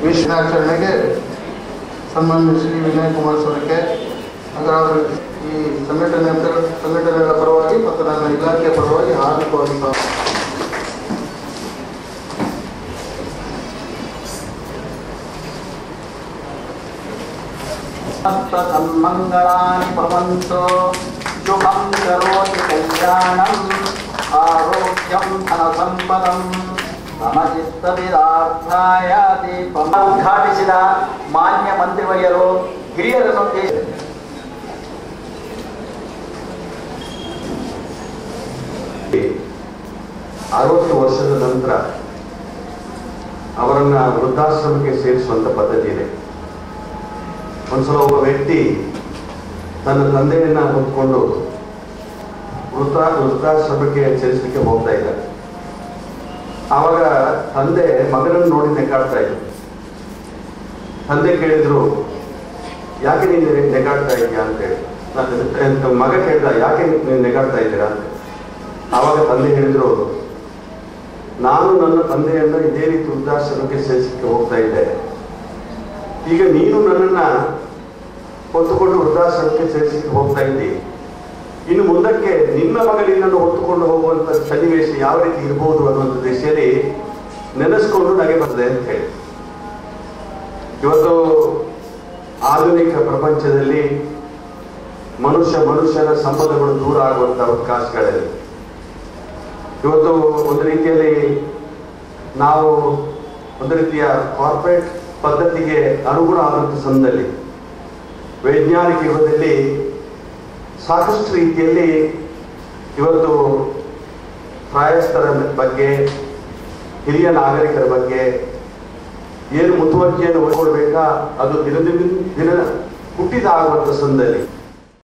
ವಿಶ್ವಾಚರಣೆಗೆ ಸನ್ಮಾನ್ಯ ಶ್ರೀ ವಿನಯ್ ಕುಮಾರ್ ಸೊರಕೆ ಅದರ ಈ ಸಂಘಟನೆಗಳ ಪರವಾಗಿ ಮತ್ತು ನನ್ನ ಇಲಾಖೆಯ ಪರವಾಗಿ ಹಾರ್ದಿಕವಾಗಿ ಸನ್ಮಂಗಳಾನಿ ಭವಂತು ಶುಭಂ ಕರೋತಿ ಕಲ್ಯಾಣಂ ಆರೋಗ್ಯಂ ಧನಸಂಪದಂ ಸಮಚಿತ್ತವಿದಾರ್ಥಾಯ ದೀಪಂ ಉದ್ಘಾಟಿಸಿದ ಮಾನ್ಯ ಮಂತ್ರಿವರ್ಯರು ಹಿರಿಯರನ್ನು 60 ವರ್ಷದ ನಂತರ ಅವರನ್ನ ವೃದ್ಧಾಶ್ರಮಕ್ಕೆ ಸೇರಿಸುವಂತ ಪದ್ಧತಿ ಇದೆ. ಒಂದ್ಸಲ ಒಬ್ಬ ವ್ಯಕ್ತಿ ತನ್ನ ತಂದೆಯನ್ನ ಹೊತ್ಕೊಂಡು ವೃದ್ಧಾಶ್ರಮಕ್ಕೆ ಸೇರಿಸಲಿಕ್ಕೆ ಹೋಗ್ತಾ ಇದ್ದ. ಆವಾಗ ತಂದೆ ಮಗನನ್ನು ನೋಡಿ ನೆಗಾಡ್ತಾ ಇದ್ರು. ತಂದೆ ಕೇಳಿದ್ರು, ಯಾಕೆ ನೀನು ನೆಗಾಡ್ತಾ ಇದೀಯಾ ಅಂತ ಹೇಳಿ. ಮಗ ಕೇಳ್ದ, ಯಾಕೆ ನೀವು ನೆಗಾಡ್ತಾ ಇದ್ದೀರಾ ಅಂತ. ಆವಾಗ ತಂದೆ ಹೇಳಿದ್ರು, ನಾನು ನನ್ನ ತಂದೆಯನ್ನ ಇದೇ ರೀತಿ ವೃದ್ಧಾಶ್ರಮಕ್ಕೆ ಸೇರಿಸಲಿಕ್ಕೆ ಹೋಗ್ತಾ ಇದ್ದೆ. ಈಗ ನೀನು ನನ್ನನ್ನ ಹೊತ್ತುಕೊಂಡು ವೃದ್ಧಾಶ್ರಮಕ್ಕೆ ಸೇರಿಸಲಿಕ್ಕೆ ಹೋಗ್ತಾ ಇದ್ದಿ. ಇನ್ನು ಮುಂದಕ್ಕೆ ನಿನ್ನ ಮಗ ನಿನ್ನನ್ನು ಹೊತ್ತುಕೊಂಡು ಹೋಗುವಂತ ಸನ್ನಿವೇಶ ಯಾವ ರೀತಿ ಇರಬಹುದು ಅನ್ನುವಂಥ ದಿಶೆಯಲ್ಲಿ ನೆನೆಸ್ಕೊಂಡು ನನಗೆ ಬರ್ತದೆ ಅಂತ ಹೇಳಿ. ಇವತ್ತು ಆಧುನಿಕ ಪ್ರಪಂಚದಲ್ಲಿ ಮನುಷ್ಯನ ಸಂಬಂಧಗಳು ದೂರ ಆಗುವಂತ ಅವಕಾಶಗಳಲ್ಲಿ ಇವತ್ತು ಒಂದು ರೀತಿಯಲ್ಲಿ ನಾವು ಒಂದು ರೀತಿಯ ಕಾರ್ಪೊರೇಟ್ ಪದ್ಧತಿಗೆ ಅನುಗುಣ ಆದಂಥ ಸಂದರ್ಭದಲ್ಲಿ ವೈಜ್ಞಾನಿಕ ಯುಗದಲ್ಲಿ ಸಾಕಷ್ಟು ರೀತಿಯಲ್ಲಿ ಇವತ್ತು ಪ್ರಾಯಸ್ಥರ ಬಗ್ಗೆ, ಹಿರಿಯ ನಾಗರಿಕರ ಬಗ್ಗೆ ಏನು ಮುತುವರ್ಜಿಯನ್ನು ಒಳಗೊಳ್ಬೇಕಾ ಅದು ದಿನ ಹುಟ್ಟಿದ ಆಗುವಂಥ ಸಂದರ್ಭದಲ್ಲಿ